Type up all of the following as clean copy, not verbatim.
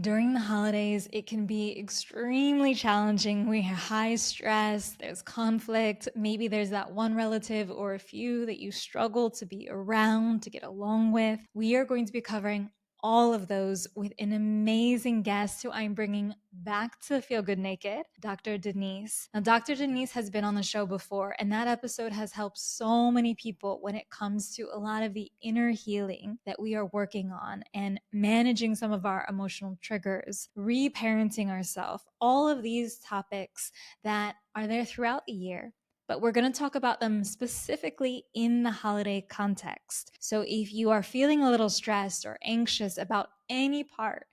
During the holidays, it can be extremely challenging. We have high stress, there's conflict. Maybe there's that one relative or a few that you struggle to be around, to get along with. We are going to be covering all of those with an amazing guest who I'm bringing back to Feel Good Naked, Dr. Deniz. Now, Dr. Deniz has been on the show before, and that episode has helped so many people when it comes to a lot of the inner healing that we are working on and managing some of our emotional triggers, reparenting ourselves, all of these topics that are there throughout the year, but we're going to talk about them specifically in the holiday context. So if you are feeling a little stressed or anxious about any part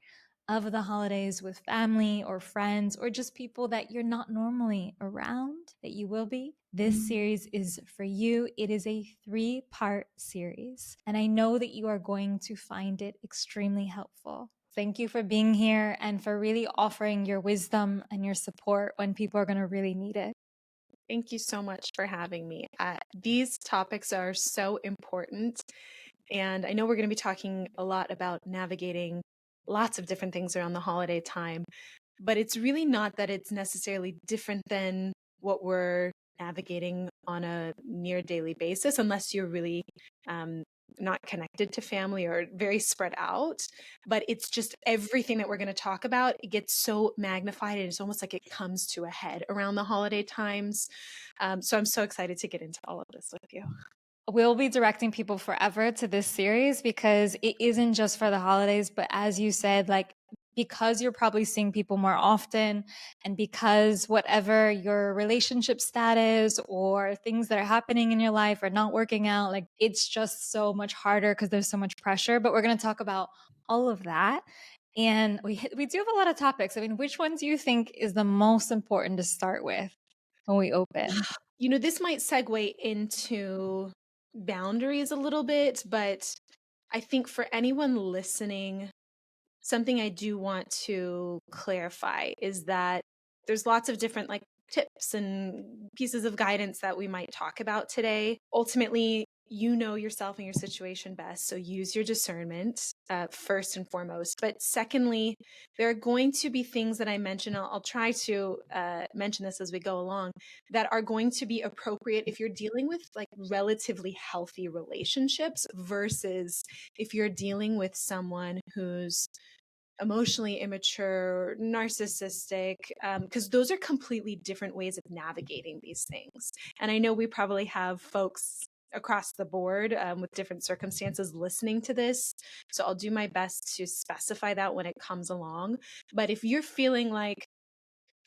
of the holidays with family or friends or just people that you're not normally around, that you will be, this series is for you. It is a 3-part series, and I know that you are going to find it extremely helpful. Thank you for being here and for really offering your wisdom and your support when people are going to really need it. Thank you so much for having me. These topics are so important, and I know we're going to be talking a lot about navigating lots of different things around the holiday time, but it's really not that it's necessarily different than what we're navigating on a near daily basis, unless you're really not connected to family or very spread out. But it's just everything that we're going to talk about, it gets so magnified and it's almost like it comes to a head around the holiday times. So I'm so excited to get into all of this with you. We'll be directing people forever to this series because it isn't just for the holidays, but as you said, like, because you're probably seeing people more often and because whatever your relationship status or things that are happening in your life are not working out, like, it's just so much harder because there's so much pressure. But we're going to talk about all of that. And we do have a lot of topics. I mean, which one do you think is the most important to start with when we open? You know, this might segue into boundaries a little bit, but I think for anyone listening, something I do want to clarify is that there's lots of different tips and pieces of guidance that we might talk about today. Ultimately, you know yourself and your situation best, so use your discernment first and foremost. But secondly, there are going to be things that I mention. I'll try to mention this as we go along, that are going to be appropriate if you're dealing with relatively healthy relationships versus if you're dealing with someone who's emotionally immature, narcissistic, because those are completely different ways of navigating these things. And I know we probably have folks across the board with different circumstances listening to this. So I'll do my best to specify that when it comes along. But if you're feeling like,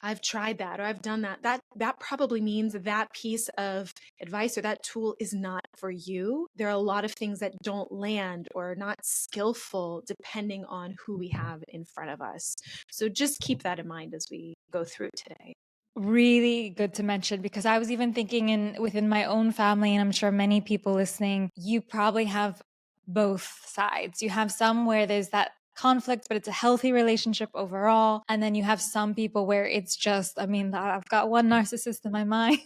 I've tried that or I've done that, that probably means that piece of advice or that tool is not for you. There are a lot of things that don't land or are not skillful depending on who we have in front of us. So just keep that in mind as we go through today. Really good to mention, because I was even thinking within my own family, and I'm sure many people listening, you probably have both sides. You have some where there's that conflict, but it's a healthy relationship overall. And then you have some people where it's just, I mean, I've got one narcissist in my mind.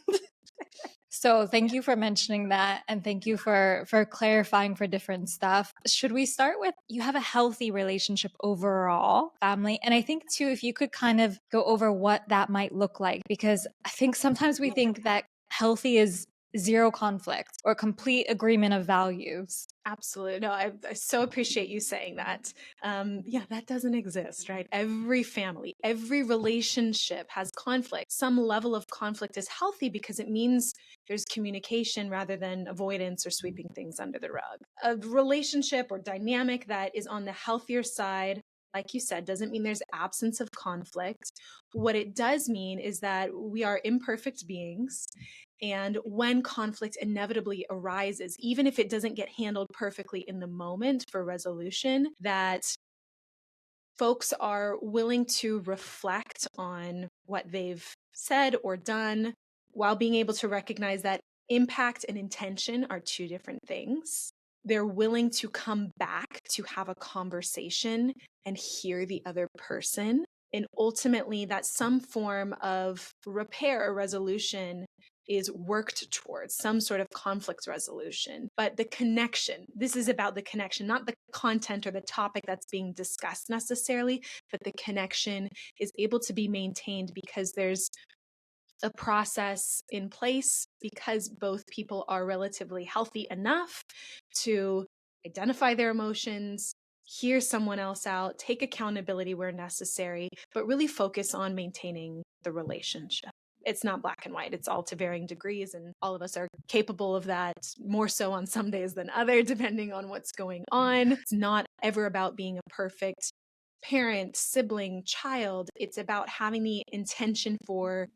So thank you for mentioning that. And thank you for clarifying for different stuff. Should we start with, you have a healthy relationship overall, family? And I think too, if you could kind of go over what that might look like, because I think sometimes we think that healthy is zero conflict or complete agreement of values. Absolutely. No, I so appreciate you saying that. Yeah, that doesn't exist, right? Every family, every relationship has conflict. Some level of conflict is healthy because it means there's communication rather than avoidance or sweeping things under the rug. A relationship or dynamic that is on the healthier side, like you said, doesn't mean there's absence of conflict. What it does mean is that we are imperfect beings. And when conflict inevitably arises, even if it doesn't get handled perfectly in the moment for resolution, that folks are willing to reflect on what they've said or done while being able to recognize that impact and intention are two different things. They're willing to come back to have a conversation and hear the other person. And ultimately, that some form of repair or resolution is worked towards some sort of conflict resolution. But the connection, this is about the connection, not the content or the topic that's being discussed necessarily, but the connection is able to be maintained because there's a process in place, because both people are relatively healthy enough to identify their emotions, hear someone else out, take accountability where necessary, but really focus on maintaining the relationship. It's not black and white. It's all to varying degrees, and all of us are capable of that, more so on some days than other, depending on what's going on. It's not ever about being a perfect parent, sibling, child. It's about having the intention for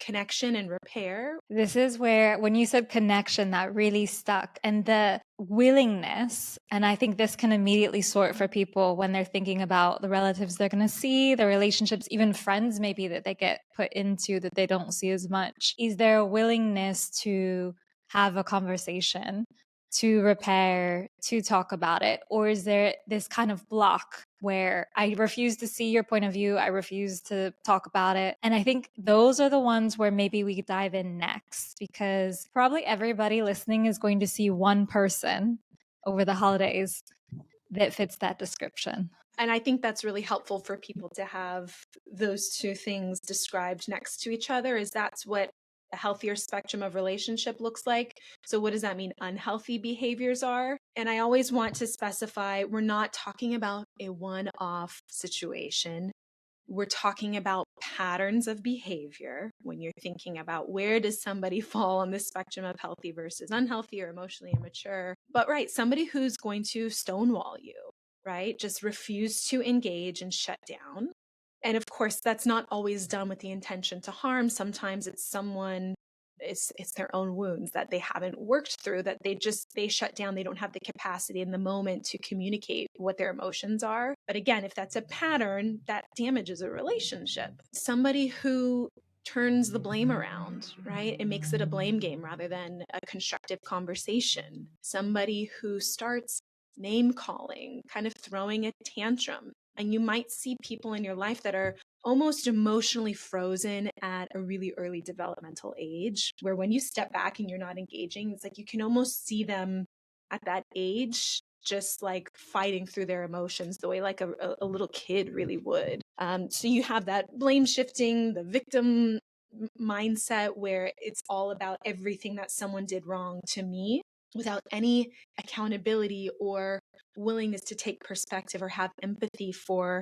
connection and repair. This is where, when you said connection, that really stuck. And the willingness, and I think this can immediately sort for people when they're thinking about the relatives they're going to see, the relationships, even friends maybe that they get put into that they don't see as much. Is there a willingness to have a conversation, to repair, to talk about it? Or is there this kind of block where I refuse to see your point of view, I refuse to talk about it? And I think those are the ones where maybe we dive in next, because probably everybody listening is going to see one person over the holidays that fits that description. And I think that's really helpful for people to have those two things described next to each other, is that's what a healthier spectrum of relationship looks like. So what does that mean unhealthy behaviors are? And I always want to specify, we're not talking about a one-off situation. We're talking about patterns of behavior when you're thinking about where does somebody fall on the spectrum of healthy versus unhealthy or emotionally immature. But right, somebody who's going to stonewall you, right? Just refuse to engage and shut down. And of course, that's not always done with the intention to harm. Sometimes it's someone, it's their own wounds that they haven't worked through, that they shut down. They don't have the capacity in the moment to communicate what their emotions are. But again, if that's a pattern, that damages a relationship. Somebody who turns the blame around, right? It makes it a blame game rather than a constructive conversation. Somebody who starts name calling, kind of throwing a tantrum. And you might see people in your life that are almost emotionally frozen at a really early developmental age, where when you step back and you're not engaging, it's like you can almost see them at that age just like fighting through their emotions the way like a little kid really would. So you have that blame shifting, the victim mindset where it's all about everything that someone did wrong to me, without any accountability or willingness to take perspective or have empathy for,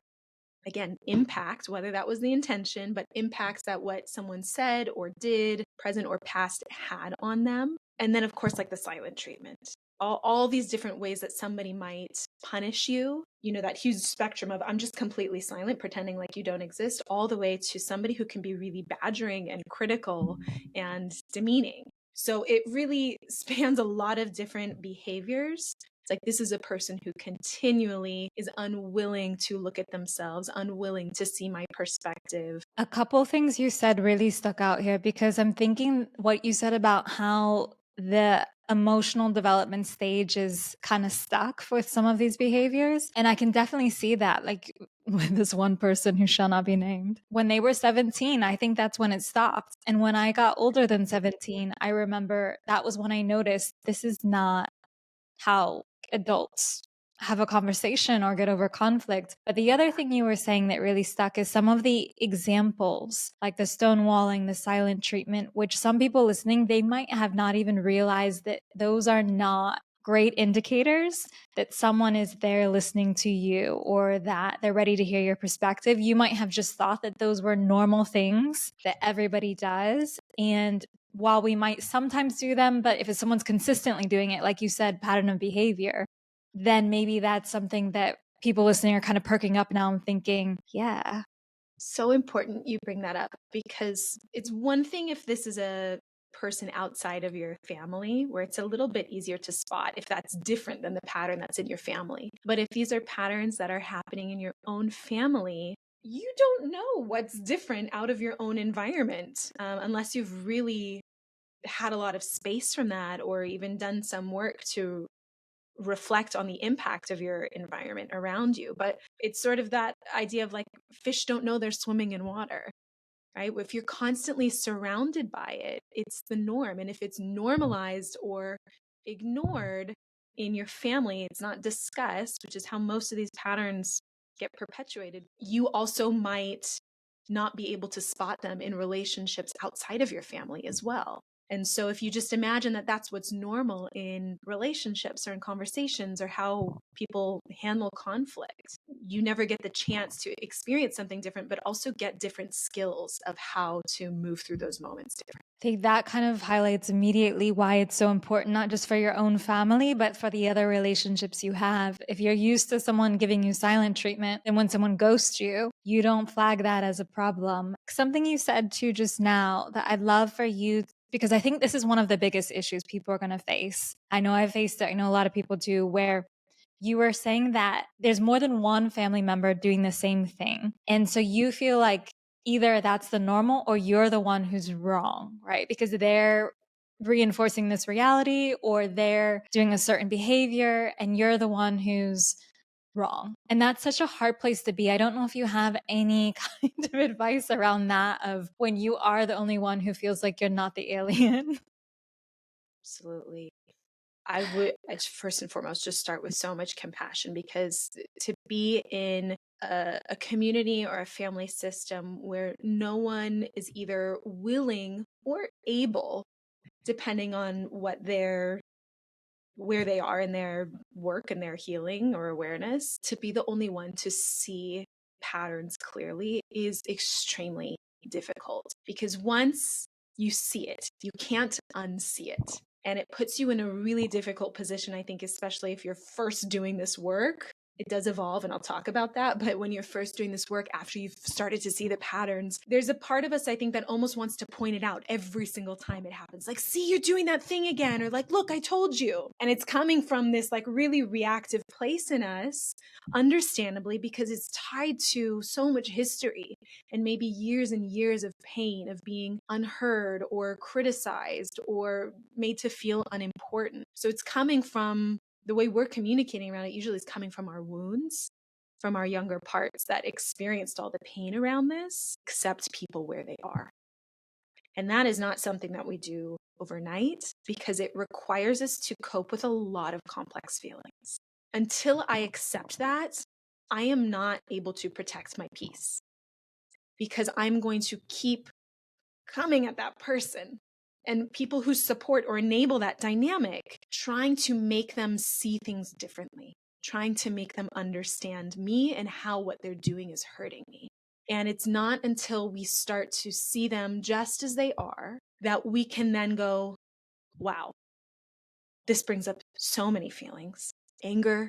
again, impact, whether that was the intention, but impacts that what someone said or did, present or past, had on them. And then, of course, like the silent treatment. All these different ways that somebody might punish you, that huge spectrum of I'm just completely silent, pretending like you don't exist, all the way to somebody who can be really badgering and critical and demeaning. So it really spans a lot of different behaviors. It's like this is a person who continually is unwilling to look at themselves, unwilling to see my perspective. A couple things you said really stuck out here, because I'm thinking what you said about how the emotional development stage is kind of stuck with some of these behaviors. And I can definitely see that, like with this one person who shall not be named. When they were 17, I think that's when it stopped. And when I got older than 17, I remember that was when I noticed this is not how adults have a conversation or get over conflict. But the other thing you were saying that really stuck is some of the examples, like the stonewalling, the silent treatment, which some people listening, they might have not even realized that those are not great indicators that someone is there listening to you or that they're ready to hear your perspective. You might have just thought that those were normal things that everybody does. And while we might sometimes do them, but if someone's consistently doing it, like you said, pattern of behavior, then maybe that's something that people listening are kind of perking up now and thinking, yeah. So important you bring that up, because it's one thing if this is a person outside of your family where it's a little bit easier to spot if that's different than the pattern that's in your family. But if these are patterns that are happening in your own family, you don't know what's different out of your own environment unless you've really had a lot of space from that or even done some work to reflect on the impact of your environment around you. But it's sort of that idea of like fish don't know they're swimming in water. right? If you're constantly surrounded by it, it's the norm. And if it's normalized or ignored in your family, it's not discussed, which is how most of these patterns get perpetuated. You also might not be able to spot them in relationships outside of your family as well. And so if you just imagine that that's what's normal in relationships or in conversations or how people handle conflict, you never get the chance to experience something different, but also get different skills of how to move through those moments differently. I think that kind of highlights immediately why it's so important, not just for your own family, but for the other relationships you have. If you're used to someone giving you silent treatment, and when someone ghosts you, you don't flag that as a problem. Something you said too just now that I'd love for you, because I think this is one of the biggest issues people are going to face. I know I've faced it. I know a lot of people do, where you were saying that there's more than one family member doing the same thing. And so you feel like either that's the normal or you're the one who's wrong, right? Because they're reinforcing this reality or they're doing a certain behavior and you're the one who's wrong. And that's such a hard place to be. I don't know if you have any kind of advice around that, of when you are the only one who feels like you're not the alien. Absolutely. I would, first and foremost, just start with so much compassion, because to be in a community or a family system where no one is either willing or able, depending on where they are in their work and their healing or awareness, to be the only one to see patterns clearly is extremely difficult, because once you see it, you can't unsee it. And it puts you in a really difficult position, I think, especially if you're first doing this work. It does evolve, and I'll talk about that. But when you're first doing this work, after you've started to see the patterns, there's a part of us, I think, that almost wants to point it out every single time it happens. Like, see, you're doing that thing again. Or like, look, I told you. And it's coming from this like really reactive place in us, understandably, because it's tied to so much history and maybe years and years of pain of being unheard or criticized or made to feel unimportant. So it's coming from the way we're communicating around it. Usually is coming from our wounds, from our younger parts that experienced all the pain around this. Accept people where they are. And that is not something that we do overnight, because it requires us to cope with a lot of complex feelings. Until I accept that, I am not able to protect my peace, because I'm going to keep coming at that person and people who support or enable that dynamic, trying to make them see things differently, trying to make them understand me and how what they're doing is hurting me. And it's not until we start to see them just as they are that we can then go, wow, this brings up so many feelings: anger,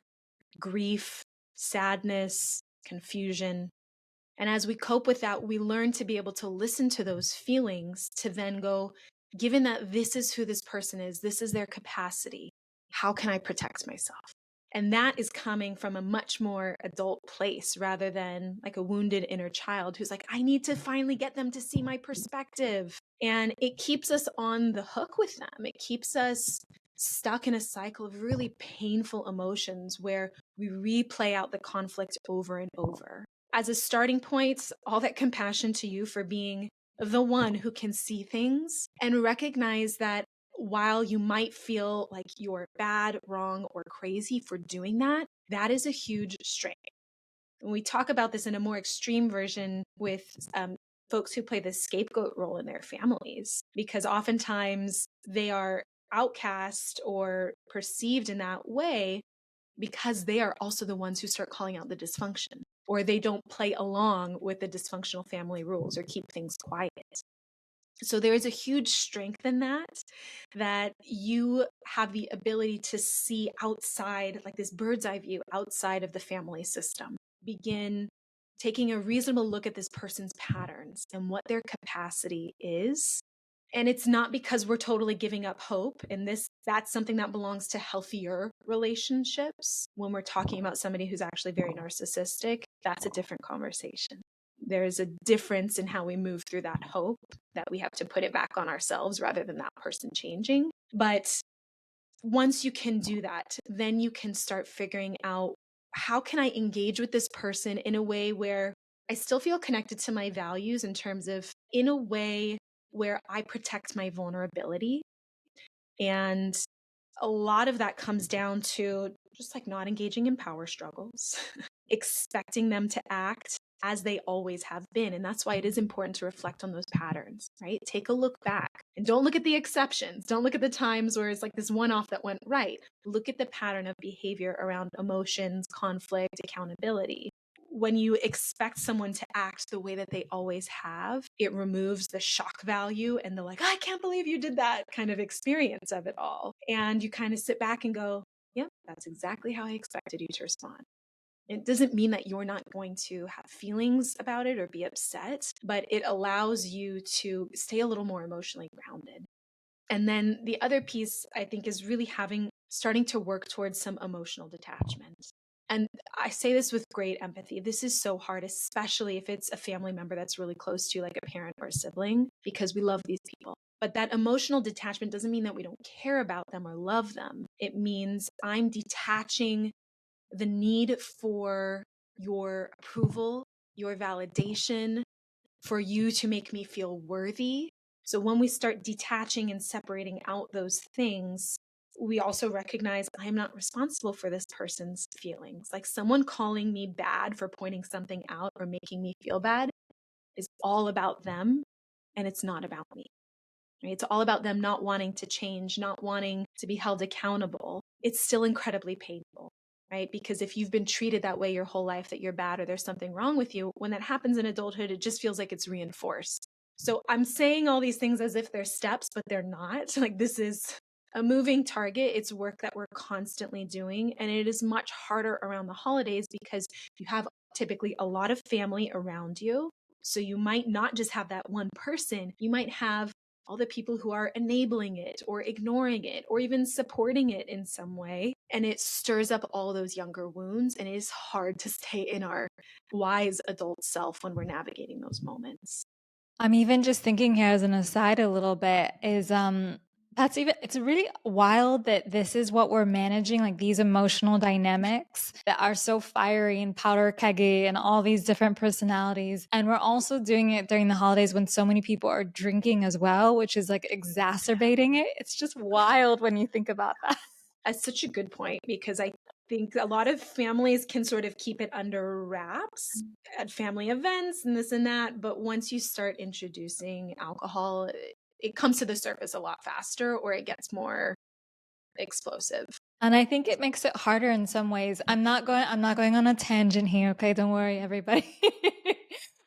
grief, sadness, confusion. And as we cope with that, we learn to be able to listen to those feelings, to then go, given that this is who this person is, this is their capacity, how can I protect myself? And that is coming from a much more adult place, rather than like a wounded inner child who's like, I need to finally get them to see my perspective. And it keeps us on the hook with them. It keeps us stuck in a cycle of really painful emotions where we replay out the conflict over and over. As a starting point, all that compassion to you for being the one who can see things and recognize that while you might feel like you're bad, wrong, or crazy for doing that, that is a huge strength. When we talk about this in a more extreme version with folks who play the scapegoat role in their families, because oftentimes they are outcast or perceived in that way because they are also the ones who start calling out the dysfunction, or they don't play along with the dysfunctional family rules or keep things quiet. So there is a huge strength in that you have the ability to see outside, like this bird's eye view outside of the family system. Begin taking a reasonable look at this person's patterns and what their capacity is. And it's not because we're totally giving up hope. And that's something that belongs to healthier relationships. When we're talking about somebody who's actually very narcissistic, that's a different conversation. There's a difference in how we move through that hope, that we have to put it back on ourselves rather than that person changing. But once you can do that, then you can start figuring out, how can I engage with this person in a way where I still feel connected to my values in terms of in a way where I protect my vulnerability. And a lot of that comes down to just like not engaging in power struggles, expecting them to act as they always have been. And that's why it is important to reflect on those patterns, right? Take a look back and don't look at the exceptions. Don't look at the times where it's like this one off that went right. Look at the pattern of behavior around emotions, conflict, accountability. When you expect someone to act the way that they always have, it removes the shock value and the like, I can't believe you did that kind of experience of it all. And you kind of sit back and go, yep, that's exactly how I expected you to respond. It doesn't mean that you're not going to have feelings about it or be upset, but it allows you to stay a little more emotionally grounded. And then the other piece I think is really starting to work towards some emotional detachment. And I say this with great empathy. This is so hard, especially if it's a family member that's really close to you, like a parent or a sibling, because we love these people. But that emotional detachment doesn't mean that we don't care about them or love them. It means I'm detaching the need for your approval, your validation, for you to make me feel worthy. So when we start detaching and separating out those things, we also recognize I'm not responsible for this person's feelings. Like someone calling me bad for pointing something out or making me feel bad is all about them, and it's not about me. Right? It's all about them not wanting to change, not wanting to be held accountable. It's still incredibly painful, right? Because if you've been treated that way your whole life, that you're bad or there's something wrong with you, when that happens in adulthood, it just feels like it's reinforced. So I'm saying all these things as if they're steps, but they're not. Like this is a moving target. It's work that we're constantly doing. And it is much harder around the holidays because you have typically a lot of family around you. So you might not just have that one person, you might have all the people who are enabling it or ignoring it or even supporting it in some way. And it stirs up all those younger wounds. And it is hard to stay in our wise adult self when we're navigating those moments. I'm even just thinking here as an aside a little bit is it's really wild that this is what we're managing, like these emotional dynamics that are so fiery and powder keggy and all these different personalities. And we're also doing it during the holidays when so many people are drinking as well, which is like exacerbating it. It's just wild when you think about that. That's such a good point because I think a lot of families can sort of keep it under wraps at family events and this and that. But once you start introducing alcohol, it comes to the surface a lot faster or it gets more explosive. And I think it makes it harder in some ways. I'm not going on a tangent here, okay? Don't worry, everybody.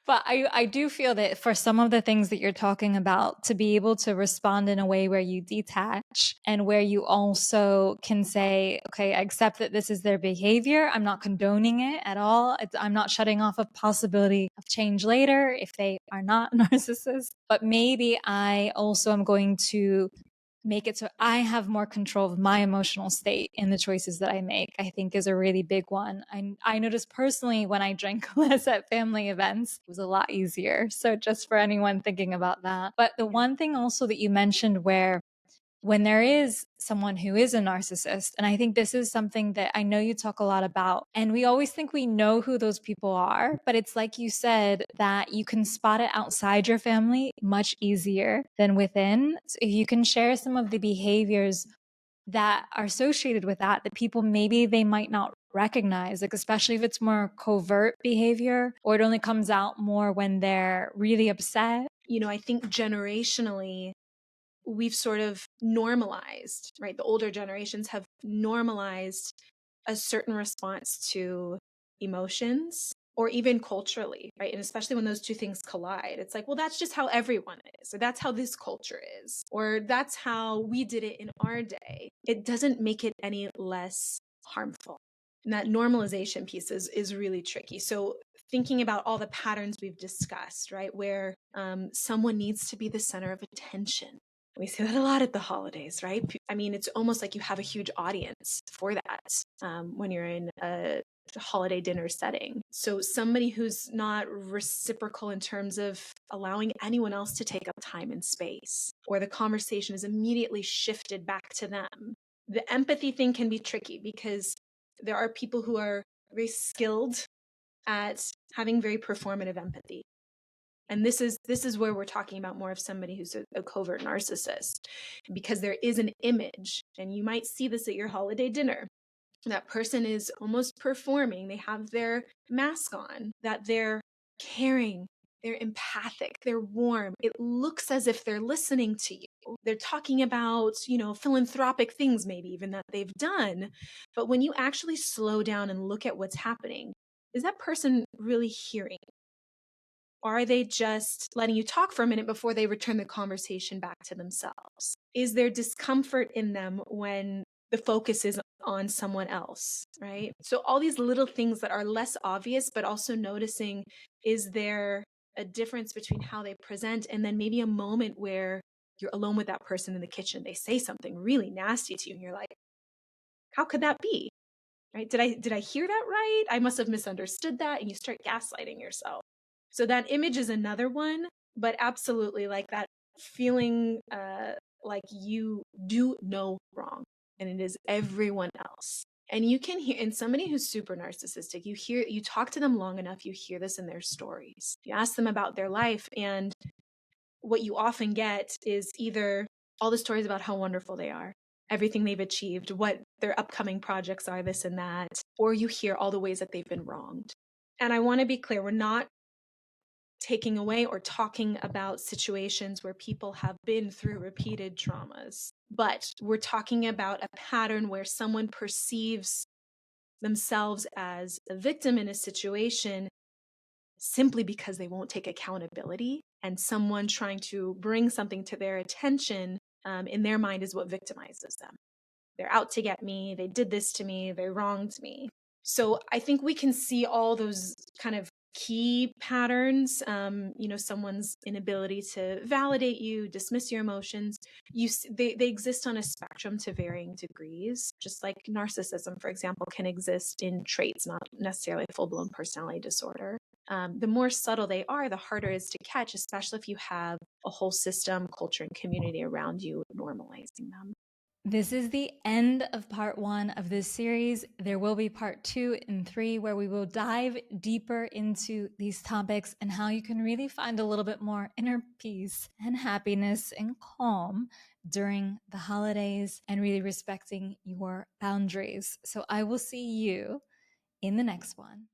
But I do feel that for some of the things that you're talking about, to be able to respond in a way where you detach and where you also can say, okay, I accept that this is their behavior. I'm not condoning it at all. I'm not shutting off a possibility of change later if they are not narcissists. But maybe I also am going to make it so I have more control of my emotional state in the choices that I make, I think is a really big one. I noticed personally when I drank less at family events, it was a lot easier. So just for anyone thinking about that. But the one thing also that you mentioned where when there is someone who is a narcissist, and I think this is something that I know you talk a lot about, and we always think we know who those people are, but it's like you said that you can spot it outside your family much easier than within. So if you can share some of the behaviors that are associated with that people maybe they might not recognize, like especially if it's more covert behavior or it only comes out more when they're really upset. You know, I think generationally, we've sort of normalized, right? The older generations have normalized a certain response to emotions or even culturally, right? And especially when those two things collide, it's like, well, that's just how everyone is, or that's how this culture is, or that's how we did it in our day. It doesn't make it any less harmful. And that normalization piece is really tricky. So thinking about all the patterns we've discussed, right? Where someone needs to be the center of attention. We see that a lot at the holidays, right? I mean, it's almost like you have a huge audience for that when you're in a holiday dinner setting. So somebody who's not reciprocal in terms of allowing anyone else to take up time and space, or the conversation is immediately shifted back to them. The empathy thing can be tricky because there are people who are very skilled at having very performative empathy. And this is where we're talking about more of somebody who's a covert narcissist, because there is an image, and you might see this at your holiday dinner. That person is almost performing. They have their mask on, that they're caring, they're empathic, they're warm. It looks as if they're listening to you. They're talking about, philanthropic things, maybe even that they've done. But when you actually slow down and look at what's happening, is that person really hearing? Or are they just letting you talk for a minute before they return the conversation back to themselves? Is there discomfort in them when the focus is on someone else, right? So all these little things that are less obvious, but also noticing, is there a difference between how they present and then maybe a moment where you're alone with that person in the kitchen, they say something really nasty to you and you're like, how could that be? Right? Did I hear that right? I must have misunderstood that, and you start gaslighting yourself. So that image is another one, but absolutely, like that feeling like you do no wrong and it is everyone else. And you can hear in somebody who's super narcissistic, you talk to them long enough, you hear this in their stories. You ask them about their life, and what you often get is either all the stories about how wonderful they are, everything they've achieved, what their upcoming projects are, this and that, or you hear all the ways that they've been wronged. And I want to be clear, we're not taking away or talking about situations where people have been through repeated traumas, but we're talking about a pattern where someone perceives themselves as a victim in a situation simply because they won't take accountability, and someone trying to bring something to their attention in their mind is what victimizes them. They're out to get me. They did this to me. They wronged me. So I think we can see all those kind of key patterns, someone's inability to validate you, dismiss your emotions. They exist on a spectrum to varying degrees, just like narcissism, for example, can exist in traits, not necessarily a full-blown personality disorder. The more subtle they are, the harder it is to catch, especially if you have a whole system, culture, and community around you normalizing them. This is the end of part 1 of this series. There will be part 2 and 3 where we will dive deeper into these topics and how you can really find a little bit more inner peace and happiness and calm during the holidays and really respecting your boundaries. So I will see you in the next one.